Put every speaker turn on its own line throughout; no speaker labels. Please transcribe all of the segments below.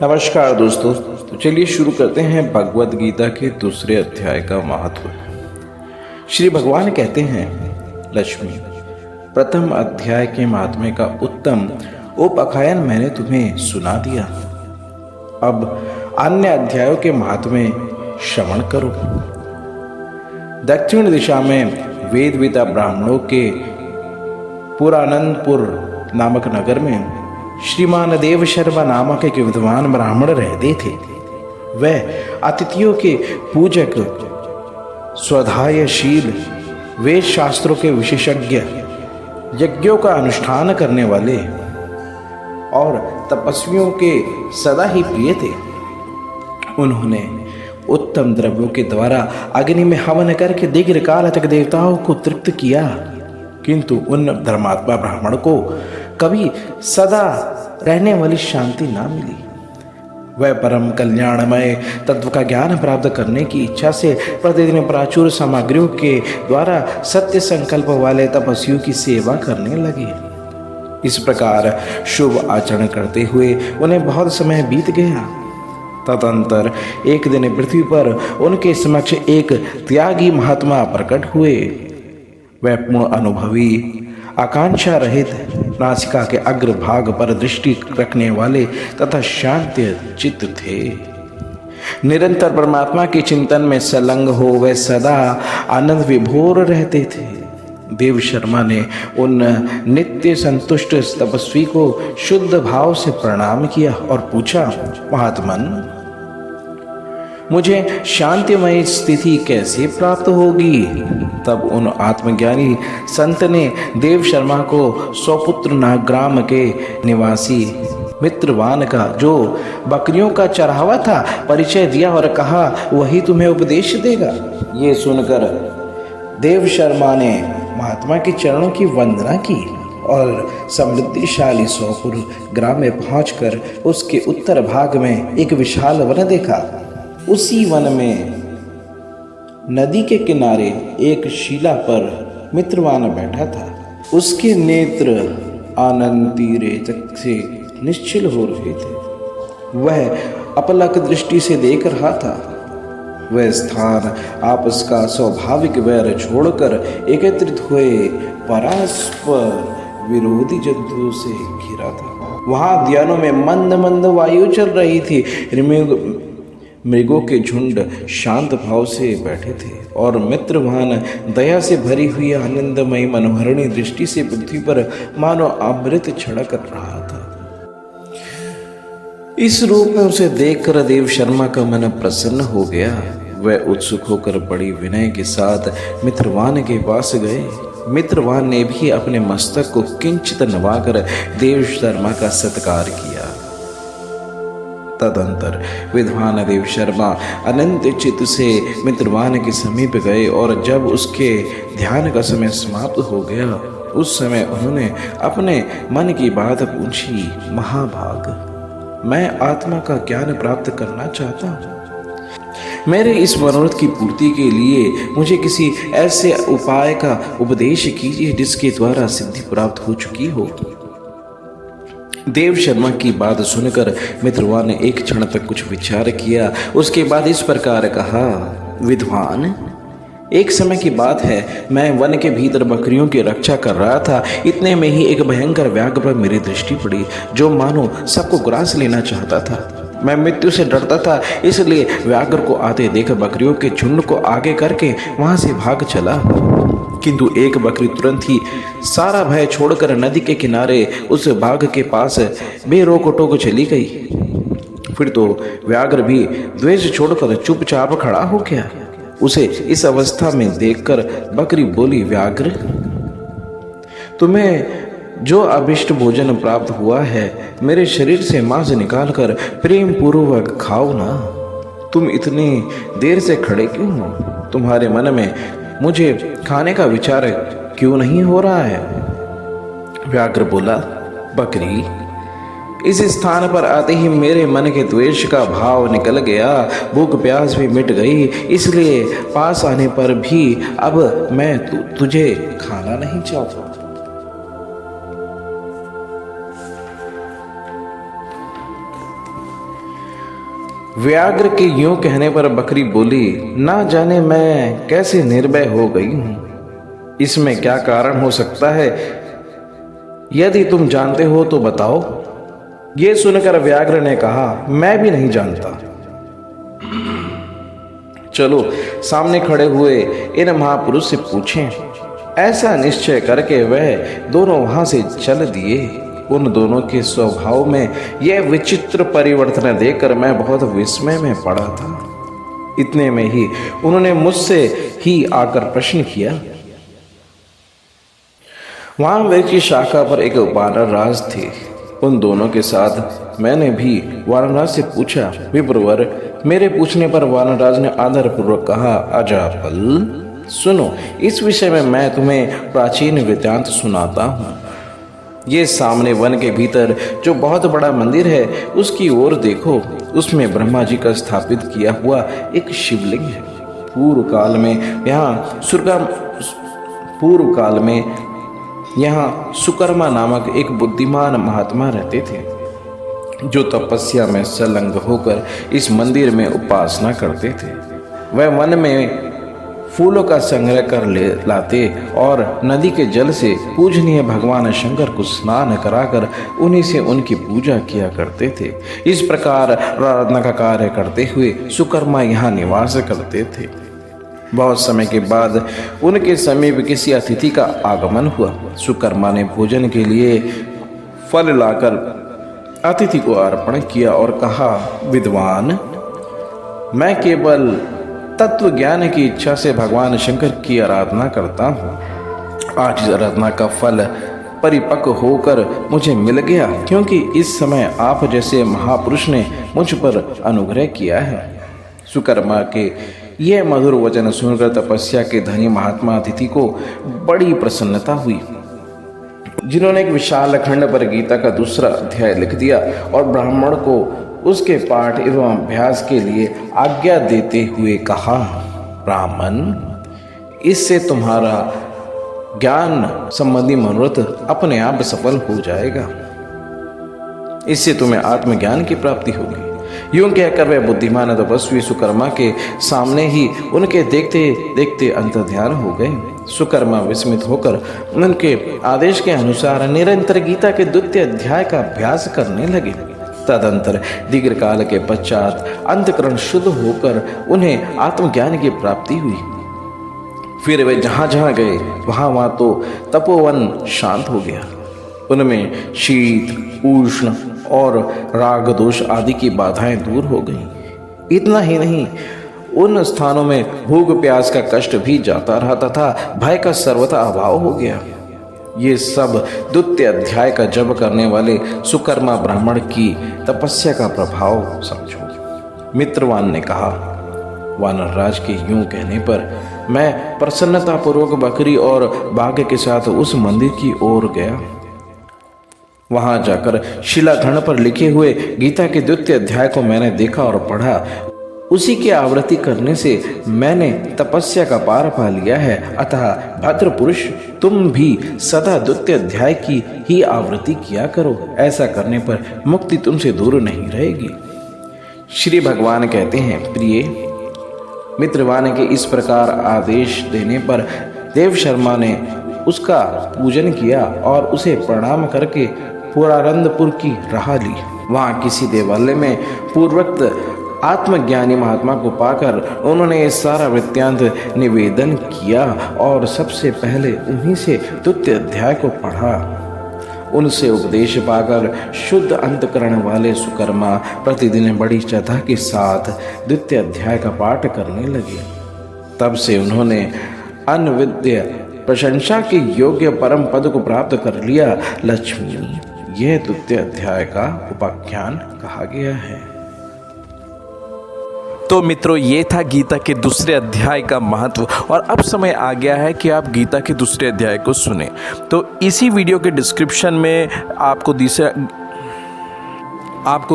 नमस्कार दोस्तों। तो चलिए शुरू करते हैं भगवत गीता के दूसरे अध्याय का महत्व। श्री भगवान कहते हैं, लक्ष्मी, प्रथम अध्याय के महात्म्य का उत्तम उपाख्यान मैंने तुम्हें सुना दिया। अब अन्य अध्यायों के महात्म्य श्रवण करो। दक्षिण दिशा में वेदविता ब्राह्मणों के पुरानंदपुर नामक नगर में श्रीमान देव शर्मा नामक एक विद्वान ब्राह्मण रहते थे। वह अतिथियों के पूजक, स्वाध्यायशील, वेद शास्त्रों के विशेषज्ञ, यज्ञों का अनुष्ठान करने वाले और तपस्वियों के सदा ही प्रिय थे। उन्होंने उत्तम द्रव्यों के द्वारा अग्नि में हवन करके दीर्घकाल तक देवताओं को तृप्त किया, किंतु उन धर्मात्मा ब्राह्मण को कभी सदा रहने वाली शांति ना मिली। वह परम कल्याणमय तत्व का ज्ञान प्राप्त करने की इच्छा से प्रतिदिन प्राचुर सामग्रियों के द्वारा सत्य संकल्प वाले तपस्वियों की सेवा करने लगे। इस प्रकार शुभ आचरण करते हुए उन्हें बहुत समय बीत गया। तदंतर एक दिन पृथ्वी पर उनके समक्ष एक त्यागी महात्मा प्रकट हुए। वह पूर्ण अनुभवी, आकांक्षा रहित, नासिका के अग्रभाग पर दृष्टि रखने वाले तथा शांत चित्त थे। निरंतर परमात्मा के चिंतन में संलग्न हो वह सदा आनंद विभोर रहते थे। देव शर्मा ने उन नित्य संतुष्ट तपस्वी को शुद्ध भाव से प्रणाम किया और पूछा, महात्मन, मुझे शांतिमय स्थिति कैसे प्राप्त होगी? तब उन आत्मज्ञानी संत ने देव शर्मा को सौपुत्र नाग्राम के निवासी मित्रवान का, जो बकरियों का चरावा था, परिचय दिया और कहा वही तुम्हें उपदेश देगा। ये सुनकर देव शर्मा ने महात्मा के चरणों की वंदना की और समृद्धिशाली सौपुर ग्राम में पहुंचकर उसके उत्तर भाग में एक विशाल वन देखा। उसी वन में नदी के किनारे एक शिला पर मित्रवान बैठा था। उसके नेत्र आनंद तीरे तक से निश्चल हो रहे थे। वह अपलक दृष्टि से देख रहा था। वह स्थान आपस का स्वाभाविक वैर छोड़कर एकत्रित हुए परस्पर विरोधी जंतुओं से घिरा था। वहां उद्यानों में मंद मंद वायु चल रही थी। मृगों के झुंड शांत भाव से बैठे थे और मित्रवान दया से भरी हुई आनंदमयी मनोहरणी दृष्टि से पृथ्वी पर मानो अमृत छिड़क रहा था। इस रूप में उसे देखकर देव शर्मा का मन प्रसन्न हो गया। वह उत्सुक होकर बड़ी विनय के साथ मित्रवान के पास गए। मित्रवान ने भी अपने मस्तक को किंचित नवाकर देव शर्मा का सत्कार किया। तदंतर विद्वान देव शर्मा अनंत चित्त से मित्रवान के समीप गए और जब उसके ध्यान का समय समाप्त हो गया, उस समय उन्होंने अपने मन की बात पूछी, महाभाग, मैं आत्मा का ज्ञान प्राप्त करना चाहता हूँ। मेरे इस मनोरथ की पूर्ति के लिए मुझे किसी ऐसे उपाय का उपदेश कीजिए जिसके द्वारा सिद्धि प्राप्त हो चुकी हो। देव शर्मा की बात सुनकर मित्रवान ने एक क्षण तक कुछ विचार किया। उसके बाद इस प्रकार कहा, विद्वान, एक समय की बात है, मैं वन के भीतर बकरियों की रक्षा कर रहा था। इतने में ही एक भयंकर व्याघ्र पर मेरी दृष्टि पड़ी, जो मानो सबको ग्रास लेना चाहता था। मैं मृत्यु से डरता था, इसलिए व्याघ्र को आते देख बकरियों के झुंड को आगे करके वहां से भाग चला। किंतु एक बकरी तुरंत ही सारा भय छोड़कर नदी के किनारे उस बाघ के पास बेरोक टोक चली गई। फिर तो व्याघ्र भी द्वेष छोड़कर चुपचाप खड़ा हो गया। उसे इस अवस्था में देखकर बकरी बोली, व्याघ्र, तुम्हें जो अभिष्ट भोजन प्राप्त हुआ है, मेरे शरीर से मांस निकालकर प्रेम पूर्वक खाओ ना। तुम इतनी देर से खड़े क्यों हो? तुम्हारे मन में मुझे खाने का विचार क्यों नहीं हो रहा है? व्याघ्र बोला, बकरी, इस स्थान पर आते ही मेरे मन के द्वेष का भाव निकल गया, भूख प्यास भी मिट गई, इसलिए पास आने पर भी अब मैं तुझे खाना नहीं चाहता। व्याघ्र के यूं कहने पर बकरी बोली, ना जाने मैं कैसे निर्भय हो गई हूं। इसमें क्या कारण हो सकता है? यदि तुम जानते हो तो बताओ। ये सुनकर व्याघ्र ने कहा, मैं भी नहीं जानता। चलो सामने खड़े हुए इन महापुरुष से पूछें। ऐसा निश्चय करके वह दोनों वहां से चल दिए। उन दोनों के स्वभाव में यह विचित्र परिवर्तन देखकर मैं बहुत विस्मय में पड़ा था। इतने में ही उन्होंने मुझसे ही आकर प्रश्न किया। वहां वृक्ष की शाखा पर एक वानर राज थे। उन दोनों के साथ मैंने भी वानरराज से पूछा। विप्रवर, मेरे पूछने पर वानरराज ने आदरपूर्वक कहा, अजापल सुनो, इस विषय में मैं तुम्हें प्राचीन वृत्तांत सुनाता हूँ। ये सामने वन के भीतर जो बहुत बड़ा मंदिर है, उसकी ओर देखो। उसमें ब्रह्मा जी का स्थापित किया हुआ एक शिवलिंग है। पूर्व काल में यहाँ सुकर्मा नामक एक बुद्धिमान महात्मा रहते थे, जो तपस्या में संलग्न होकर इस मंदिर में उपासना करते थे। वह वन में फूलों का संग्रह कर लाते और नदी के जल से पूजनीय भगवान शंकर को स्नान कराकर उन्हीं से उनकी पूजा किया करते थे। इस प्रकार आराधना का कार्य करते हुए सुकर्मा यहाँ निवास करते थे। बहुत समय के बाद उनके समीप किसी अतिथि का आगमन हुआ। सुकर्मा ने भोजन के लिए फल लाकर अतिथि को अर्पण किया और कहा, विद्वान, मैं केवल तत्व ज्ञान की इच्छा से भगवान शंकर की आराधना करता हूँ। आज इस आराधना का फल परिपक्व होकर मुझे मिल गया, क्योंकि इस समय आप जैसे महापुरुष ने मुझ पर अनुग्रह किया है। सुकर्मा के यह मधुर वचन सुनकर तपस्या के धनी महात्मा अतिथि को बड़ी प्रसन्नता हुई, जिन्होंने एक विशाल खंड पर गीता का दूसरा अध्याय लिख दिया और ब्राह्मण को उसके पाठ एवं अभ्यास के लिए आज्ञा देते हुए कहा, ब्राह्मण, इससे तुम्हारा ज्ञान संबंधी मनोरथ अपने आप सफल हो जाएगा। इससे तुम्हें आत्मज्ञान की प्राप्ति होगी। यूं कहकर वह बुद्धिमान तपस्वी सुकर्मा के सामने ही उनके देखते देखते अंतर्ध्यान हो गए। सुकर्मा विस्मित होकर उनके आदेश के अनुसार निरंतर गीता के द्वितीय अध्याय का अभ्यास करने लगे। तदंतर दीर्घ काल के पश्चात अंतःकरण शुद्ध होकर उन्हें आत्मज्ञान की प्राप्ति हुई। फिर वे जहां जहां गए वहां तो तपोवन शांत हो गया। उनमें शीत, उष्ण और राग दोष आदि की बाधाएं दूर हो गईं। इतना ही नहीं, उन स्थानों में भूख प्यास का कष्ट भी जाता रहा तथा भय का सर्वथा अभाव हो गया। ये सब द्वितीय अध्याय का जप करने वाले सुकर्मा ब्राह्मण की तपस्या का प्रभाव समझो। मित्रवान ने कहा, वानरराज के यूं कहने पर मैं प्रसन्नतापूर्वक बकरी और बाघ के साथ उस मंदिर की ओर गया। वहां जाकर शिलाखंड पर लिखे हुए गीता के द्वितीय अध्याय को मैंने देखा और पढ़ा। उसी की आवृत्ति करने से मैंने तपस्या का पार पा लिया है। अतः भद्र पुरुष, तुम भी सदा द्वितीय अध्याय की ही आवृत्ति किया करो। ऐसा करने पर मुक्ति तुमसे दूर नहीं रहेगी। श्री भगवान कहते हैं, प्रिय मित्रवान के इस प्रकार आदेश देने पर देव शर्मा ने उसका पूजन किया और उसे प्रणाम करके पुरारंदपुर की राह ली। वहाँ किसी देवालय में पूर्वोक्त आत्मज्ञानी महात्मा को पाकर उन्होंने ये सारा वृत्तांत निवेदन किया और सबसे पहले उन्हीं से द्वितीय अध्याय को पढ़ा। उनसे उपदेश पाकर शुद्ध अंतकरण वाले सुकर्मा प्रतिदिन बड़ी श्रद्धा के साथ द्वितीय अध्याय का पाठ करने लगे। तब से उन्होंने अनविद्य प्रशंसा के योग्य परम पद को प्राप्त कर लिया। लक्ष्मी, यह द्वितीय अध्याय का उपाख्यान कहा गया है।
तो मित्रों, ये था गीता के दूसरे अध्याय का महत्व और अब समय आ गया है कि आप गीता के दूसरे अध्याय को सुने। तो इसी वीडियो के डिस्क्रिप्शन में आपको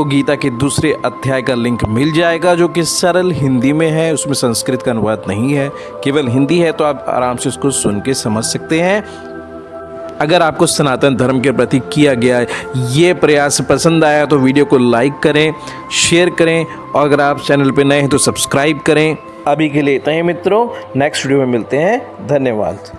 गीता के दूसरे अध्याय का लिंक मिल जाएगा, जो कि सरल हिंदी में है। उसमें संस्कृत का अनुवाद नहीं है, केवल हिंदी है, तो आप आराम से उसको सुन के समझ सकते हैं। अगर आपको सनातन धर्म के प्रति किया गया ये प्रयास पसंद आया तो वीडियो को लाइक करें, शेयर करें और अगर आप चैनल पर नए हैं तो सब्सक्राइब करें। अभी के लिए इतना ही मित्रों, नेक्स्ट वीडियो में मिलते हैं। धन्यवाद।